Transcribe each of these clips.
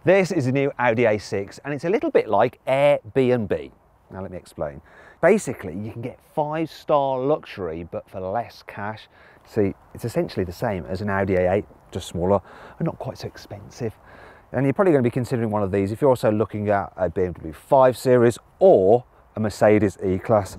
This is the new Audi A6 and it's a little bit like Airbnb. Now let me explain. Basically, you can get 5-star luxury but for less cash. See, it's essentially the same as an Audi A8, just smaller and not quite so expensive. And you're probably going to be considering one of these if you're also looking at a BMW 5 Series or a Mercedes E-Class.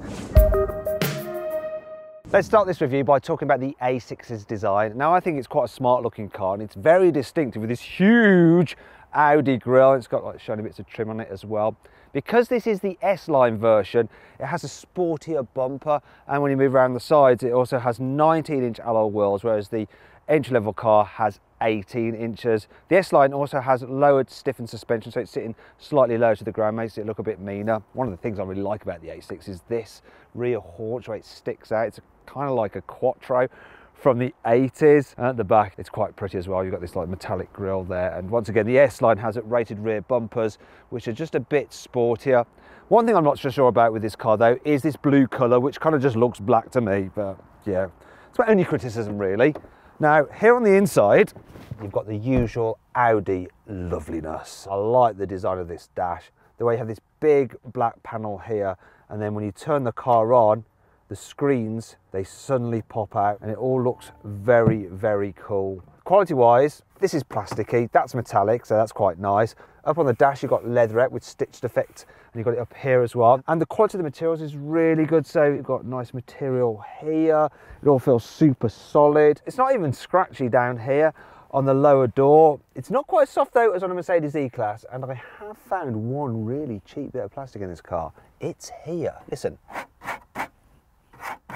Let's start this review by talking about the A6's design. Now I think it's quite a smart looking car and it's very distinctive with this huge Audi grille. It's got like shiny bits of trim on it as well. Because this is the S-Line version, it has a sportier bumper, and when you move around the sides it also has 19-inch alloy wheels, whereas the entry-level car has 18 inches. The S-Line also has lowered stiffened suspension, so it's sitting slightly lower to the ground, makes it look a bit meaner. One of the things I really like about the A6 is this rear haunch where it sticks out. It's kind of like a Quattro from the 80s. And at the back it's quite pretty as well. You've got this like metallic grille there, and once again the S-Line has rated rear bumpers which are just a bit sportier. One thing I'm not so sure about with this car though is this blue colour, which kind of just looks black to me, but yeah, it's my only criticism really. Now here on the inside you've got the usual Audi loveliness. I like the design of this dash, the way you have this big black panel here, and then when you turn the car on, the screens, they suddenly pop out and it all looks very, very cool. Quality wise, this is plasticky, that's metallic, so that's quite nice. Up on the dash you've got leatherette with stitched effect, and you've got it up here as well. And the quality of the materials is really good, so you've got nice material here. It all feels super solid. It's not even scratchy down here on the lower door. It's not quite as soft though as on a Mercedes E-Class, and I have found one really cheap bit of plastic in this car. It's here, listen.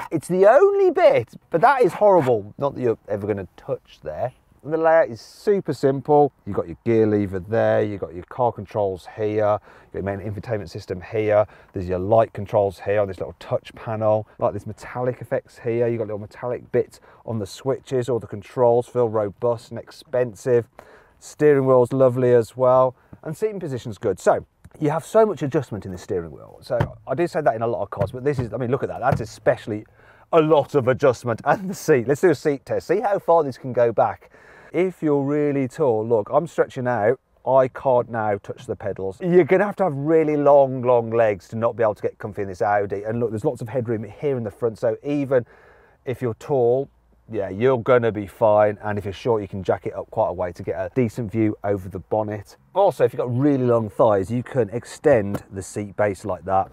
It's the only bit, but that is horrible. Not that you're ever going to touch there. And the layout is super simple. You've got your gear lever there, you've got your car controls here, you've got your main infotainment system here, there's your light controls here on this little touch panel, like this metallic effects here, you've got little metallic bits on the switches. All the controls feel robust and expensive. Steering wheel's lovely as well, and seating position's good. So you have so much adjustment in the steering wheel. So I do say that in a lot of cars, but this is, I mean, look at that, that's especially a lot of adjustment. And the seat, let's do a seat test, see how far this can go back. If you're really tall, look, I'm stretching out, I can't now touch the pedals. You're gonna have to have really long legs to not be able to get comfy in this Audi. And look, there's lots of headroom here in the front, so even if you're tall, yeah, you're gonna be fine. And if you're short, you can jack it up quite a way to get a decent view over the bonnet. Also, if you've got really long thighs, you can extend the seat base like that.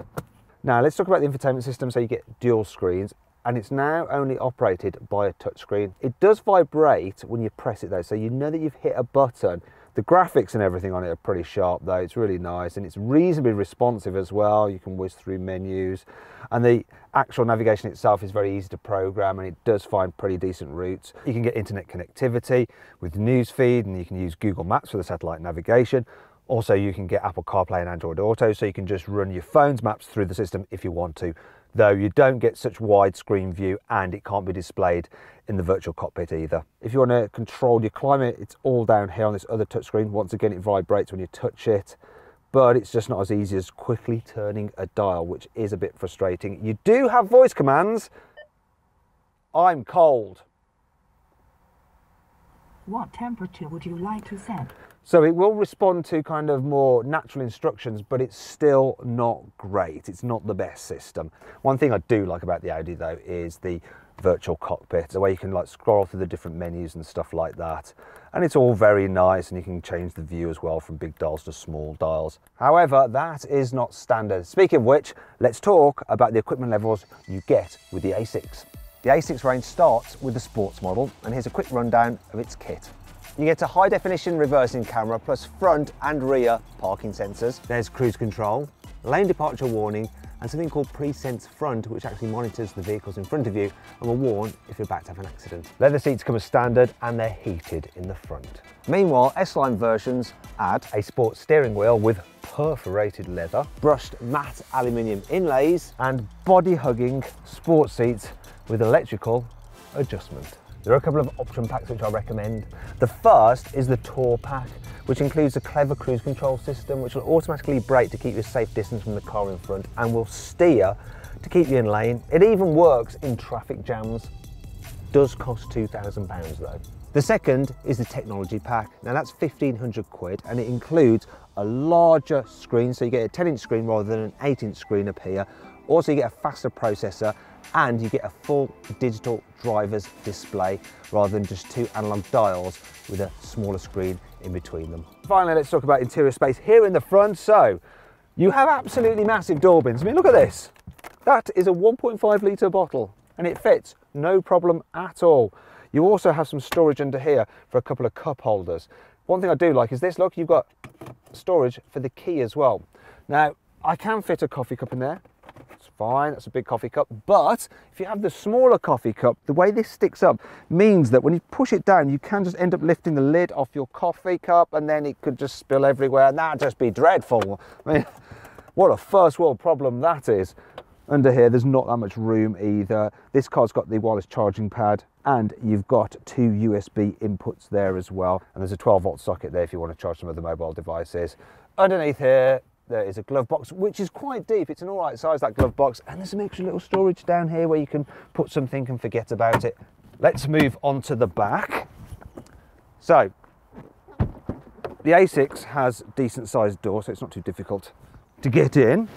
Now, let's talk about the infotainment system. So you get dual screens, and it's now only operated by a touchscreen. It does vibrate when you press it though, so you know that you've hit a button. The graphics and everything on it are pretty sharp though. It's really nice, and it's reasonably responsive as well. You can whiz through menus, and the actual navigation itself is very easy to program, and it does find pretty decent routes. You can get internet connectivity with newsfeed, and you can use Google Maps for the satellite navigation. Also, you can get Apple CarPlay and Android Auto, so you can just run your phone's maps through the system if you want to, though you don't get such widescreen view, and it can't be displayed in the virtual cockpit either. If you want to control your climate, it's all down here on this other touchscreen. Once again, it vibrates when you touch it, but it's just not as easy as quickly turning a dial, which is a bit frustrating. You do have voice commands. I'm cold. What temperature would you like to set? So it will respond to kind of more natural instructions, but it's still not great. It's not the best system. One thing I do like about the Audi though is the virtual cockpit, the way you can like scroll through the different menus and stuff like that. And it's all very nice, and you can change the view as well from big dials to small dials. However, that is not standard. Speaking of which, let's talk about the equipment levels you get with the A6. The A6 range starts with the sports model, and here's a quick rundown of its kit. You get a high definition reversing camera plus front and rear parking sensors. There's cruise control, lane departure warning, and something called pre-sense front, which actually monitors the vehicles in front of you and will warn if you're about to have an accident. Leather seats come as standard, and they're heated in the front. Meanwhile, S-Line versions add a sports steering wheel with perforated leather, brushed matte aluminium inlays, and body-hugging sports seats with electrical adjustment. There are a couple of option packs which I recommend. The first is the Tour pack, which includes a clever cruise control system which will automatically brake to keep you a safe distance from the car in front, and will steer to keep you in lane. It even works in traffic jams. Does cost £2,000 though. The second is the technology pack. Now that's 1,500 quid and it includes a larger screen, so you get a 10-inch screen rather than an 8-inch screen up here. Also you get a faster processor and you get a full digital driver's display rather than just 2 analog dials with a smaller screen in between them. Finally, let's talk about interior space here in the front. So you have absolutely massive door bins. I mean, look at this. That is a 1.5 litre bottle and it fits, no problem at all. You also have some storage under here for a couple of cup holders. One thing I do like is this, look, you've got storage for the key as well. Now, I can fit a coffee cup in there. It's fine, that's a big coffee cup. But if you have the smaller coffee cup, the way this sticks up means that when you push it down, you can just end up lifting the lid off your coffee cup and then it could just spill everywhere and that'd just be dreadful. I mean, what a first world problem that is. Under here, there's not that much room either. This car's got the wireless charging pad and you've got 2 USB inputs there as well. And there's a 12-volt socket there if you want to charge some of the mobile devices. Underneath here, there is a glove box, which is quite deep. It's an all right size, that glove box. And there's some extra little storage down here where you can put something and forget about it. Let's move on to the back. So, the A6 has decent sized door, so it's not too difficult to get in.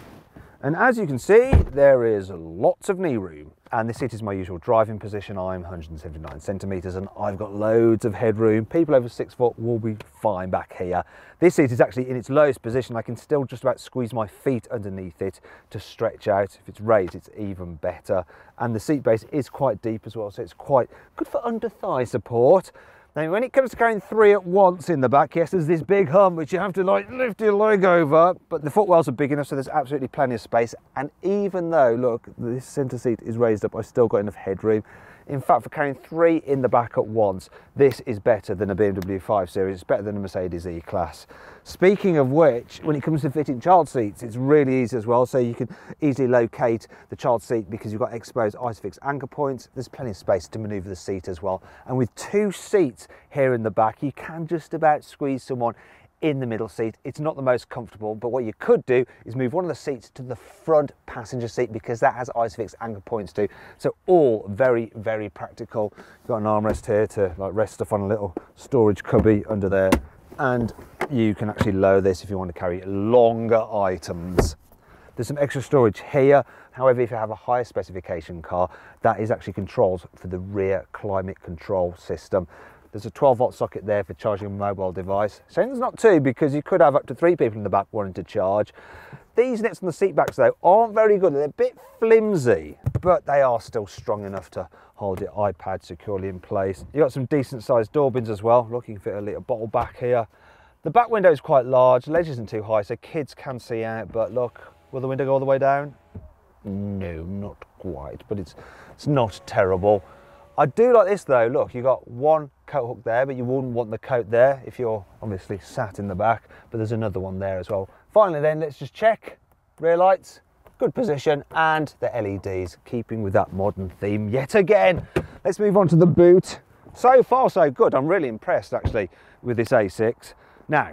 And as you can see, there is lots of knee room. And this seat is my usual driving position. I'm 179 centimetres and I've got loads of headroom. People over 6 foot will be fine back here. This seat is actually in its lowest position. I can still just about squeeze my feet underneath it to stretch out. If it's raised, it's even better. And the seat base is quite deep as well, so it's quite good for under thigh support. Now, when it comes to carrying 3 at once in the back, yes, there's this big hump which you have to like lift your leg over, but the footwells are big enough so there's absolutely plenty of space. And even though, look, this centre seat is raised up, I've still got enough headroom. In fact, for carrying 3 in the back at once, this is better than a BMW 5 Series. It's better than a Mercedes E-Class. Speaking of which, when it comes to fitting child seats, it's really easy as well. So you can easily locate the child seat because you've got exposed ISOFIX anchor points. There's plenty of space to manoeuvre the seat as well. And with 2 seats here in the back, you can just about squeeze someone in the middle seat. It's not the most comfortable, but what you could do is move one of the seats to the front passenger seat because that has ISOFIX anchor points too. So all very, very practical. You've got an armrest here to like rest stuff on, a little storage cubby under there. And you can actually lower this if you want to carry longer items. There's some extra storage here. However, if you have a higher specification car, that is actually controls for the rear climate control system. There's a 12-volt socket there for charging a mobile device. Saying there's not 2 because you could have up to 3 people in the back wanting to charge. These nets on the seat backs though aren't very good. They're a bit flimsy, but they are still strong enough to hold your iPad securely in place. You've got some decent sized door bins as well. Look, you can fit a little bottle back here. The back window is quite large. The ledge isn't too high, so kids can see out, but look, will the window go all the way down? No, not quite, but it's not terrible. I do like this though, look, you've got one coat hook there, but you wouldn't want the coat there if you're obviously sat in the back, but there's another one there as well. Finally then, let's just check. Rear lights, good position, and the LEDs, keeping with that modern theme yet again. Let's move on to the boot. So far so good, I'm really impressed actually with this A6. Now,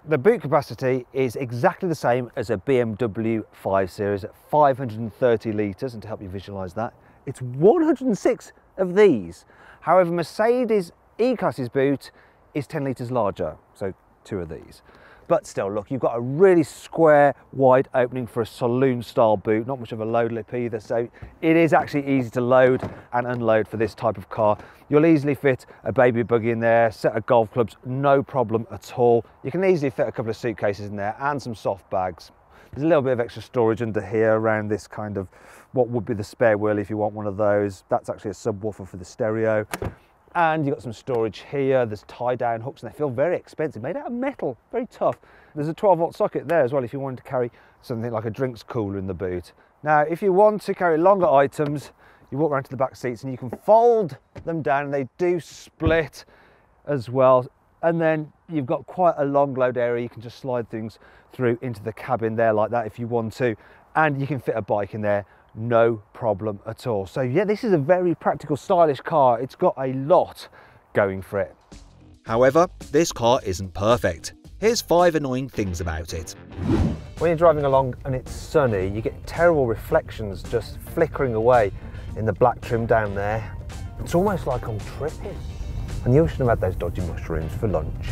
the boot capacity is exactly the same as a BMW 5 Series at 530 litres, and to help you visualise that, it's 106 of these. However, Mercedes E-Class's boot is 10 litres larger, so 2 of these. But still, look, you've got a really square, wide opening for a saloon-style boot, not much of a load lip either, so it is actually easy to load and unload for this type of car. You'll easily fit a baby buggy in there, set of golf clubs, no problem at all. You can easily fit a couple of suitcases in there and some soft bags. There's a little bit of extra storage under here around this kind of what would be the spare wheel if you want one of those. That's actually a subwoofer for the stereo. And you've got some storage here. There's tie-down hooks and they feel very expensive, made out of metal, very tough. There's a 12-volt socket there as well if you wanted to carry something like a drinks cooler in the boot. Now, if you want to carry longer items, you walk around to the back seats and you can fold them down and they do split as well. And then you've got quite a long load area. You can just slide things through into the cabin there like that if you want to. And you can fit a bike in there, no problem at all. So yeah, this is a very practical, stylish car. It's got a lot going for it. However, this car isn't perfect. Here's 5 annoying things about it. When you're driving along and it's sunny, you get terrible reflections just flickering away in the black trim down there. It's almost like I'm tripping. And you shouldn't have had those dodgy mushrooms for lunch.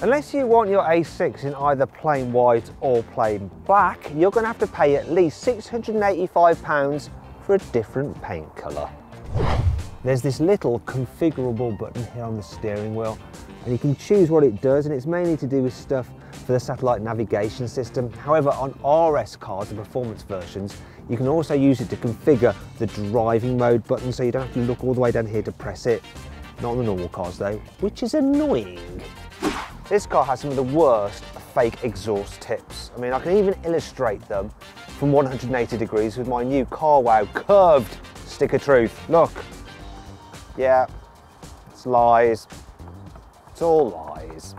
Unless you want your A6 in either plain white or plain black, you're going to have to pay at least £685 for a different paint colour. There's this little configurable button here on the steering wheel, and you can choose what it does, and it's mainly to do with stuff for the satellite navigation system. However, on RS cars, the performance versions, you can also use it to configure the driving mode button, so you don't have to look all the way down here to press it. Not on the normal cars though, which is annoying. This car has some of the worst fake exhaust tips. I mean, I can even illustrate them from 180 degrees with my new carwow curved stick of truth. Look. Yeah, it's lies. It's all lies.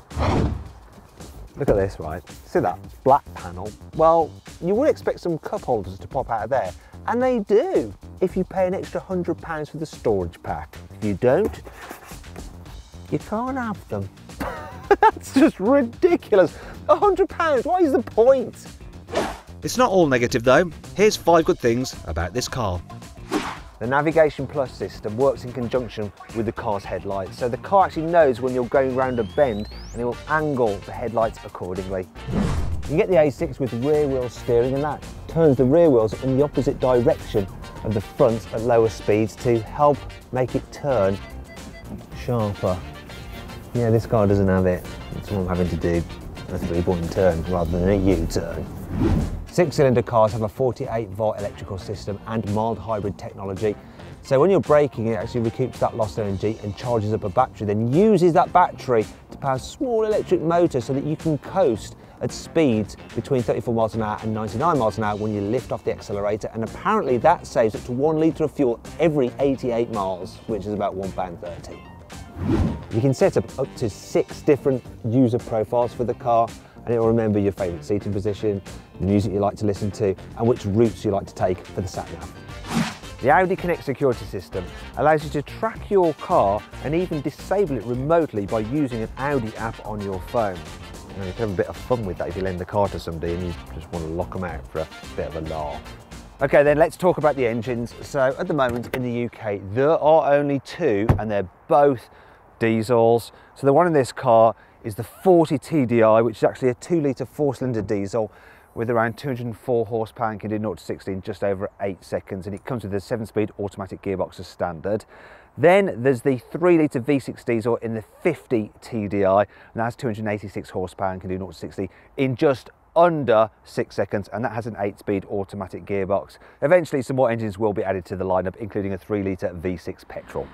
Look at this, right? See that black panel? Well, you would expect some cup holders to pop out of there, and they do, if you pay an extra £100 for the storage pack. If you don't, you can't have them. That's just ridiculous. £100, what is the point? It's not all negative though. Here's 5 good things about this car. The Navigation Plus system works in conjunction with the car's headlights, so the car actually knows when you're going round a bend and it will angle the headlights accordingly. You can get the A6 with rear wheel steering, and that turns the rear wheels in the opposite direction of the front at lower speeds to help make it turn sharper. Yeah, this car doesn't have it. That's what I'm having to do. A 3-point turn rather than a U-turn. 6-cylinder cars have a 48-volt electrical system and mild hybrid technology. So when you're braking, it actually recoups that lost energy and charges up a battery, then uses that battery to power a small electric motor so that you can coast at speeds between 34 miles an hour and 99 miles an hour when you lift off the accelerator. And apparently that saves up to 1 litre of fuel every 88 miles, which is about £1.30. You can set up to 6 different user profiles for the car, and it will remember your favourite seating position, the music you like to listen to, and which routes you like to take for the sat-nav. The Audi Connect security system allows you to track your car and even disable it remotely by using an Audi app on your phone. You can have a bit of fun with that if you lend the car to somebody and you just want to lock them out for a bit of a laugh. Okay, then let's talk about the engines. So at the moment in the UK, there are only 2, and they're both diesels. So the one in this car is the 40 TDI, which is actually a 2-litre 4-cylinder diesel with around 204 horsepower and can do 0 to 60 in just over 8 seconds, and it comes with a 7-speed automatic gearbox as standard. Then there's the 3-litre V6 diesel in the 50 TDI, and that has 286 horsepower and can do 0 to 60 in just under 6 seconds, and that has an 8-speed automatic gearbox. Eventually some more engines will be added to the lineup, including a 3-litre V6 petrol.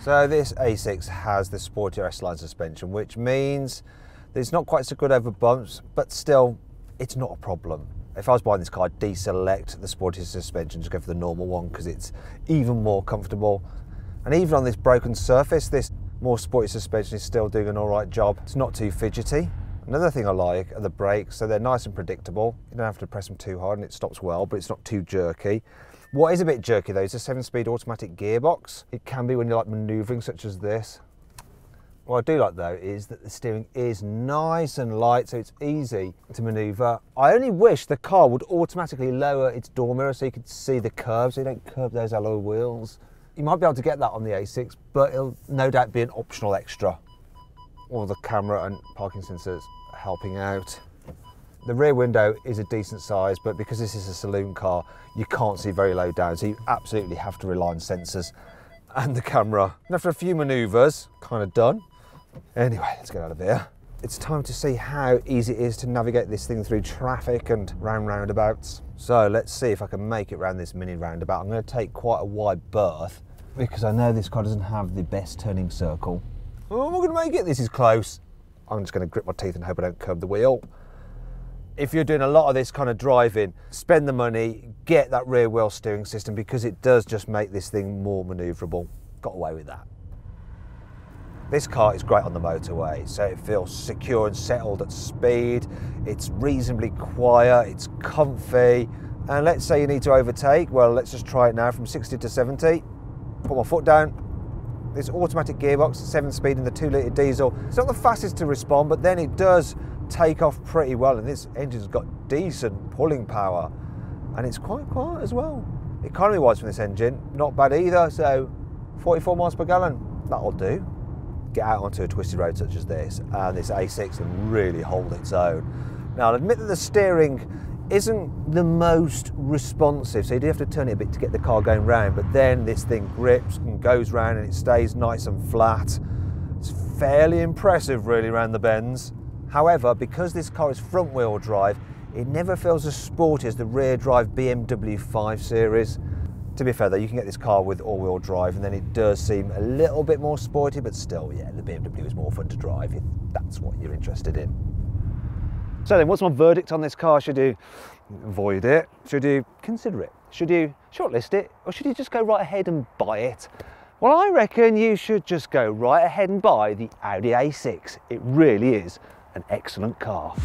So this A6 has the sportier S-line suspension, which means that it's not quite so good over bumps, but still, it's not a problem. If I was buying this car, I'd deselect the sportier suspension, just go for the normal one because it's even more comfortable. And even on this broken surface, this more sporty suspension is still doing an alright job. It's not too fidgety. Another thing I like are the brakes, so they're nice and predictable. You don't have to press them too hard and it stops well, but it's not too jerky. What is a bit jerky though is a 7-speed automatic gearbox. It can be when you're like manoeuvring such as this. What I do like though is that the steering is nice and light, so it's easy to manoeuvre. I only wish the car would automatically lower its door mirror so you could see the curves, so you don't curb those alloy wheels. You might be able to get that on the A6, but it'll no doubt be an optional extra. All the camera and parking sensors helping out. The rear window is a decent size, but because this is a saloon car, you can't see very low down, so you absolutely have to rely on sensors and the camera. And after a few manoeuvres, kind of done. Anyway, let's get out of here. It's time to see how easy it is to navigate this thing through traffic and round roundabouts. So let's see if I can make it round this mini roundabout. I'm going to take quite a wide berth because I know this car doesn't have the best turning circle. Oh, am I going to make it? This is close. I'm just going to grip my teeth and hope I don't curb the wheel. If you're doing a lot of this kind of driving, spend the money, get that rear wheel steering system because it does just make this thing more manoeuvrable. Got away with that. This car is great on the motorway, so it feels secure and settled at speed. It's reasonably quiet, it's comfy. And let's say you need to overtake, well, let's just try it now from 60 to 70. Put my foot down. This automatic gearbox, 7-speed in the 2-litre diesel. It's not the fastest to respond, but then it does take off pretty well, and this engine's got decent pulling power, and it's quite quiet as well. Economy-wise from this engine, not bad either, so 44 miles per gallon, that'll do. Get out onto a twisty road such as this, and this A6 can really hold its own. Now, I'll admit that the steering isn't the most responsive, so you do have to turn it a bit to get the car going round, but then this thing grips and goes round and it stays nice and flat. It's fairly impressive really around the bends. However, because this car is front wheel drive, it never feels as sporty as the rear drive BMW 5 Series. To be fair though, you can get this car with all-wheel drive and then it does seem a little bit more sporty, but still, yeah, the BMW is more fun to drive if that's what you're interested in. So then, what's my verdict on this car? Should you avoid it? Should you consider it? Should you shortlist it? Or should you just go right ahead and buy it? Well, I reckon you should just go right ahead and buy the Audi A6. It really is an excellent car.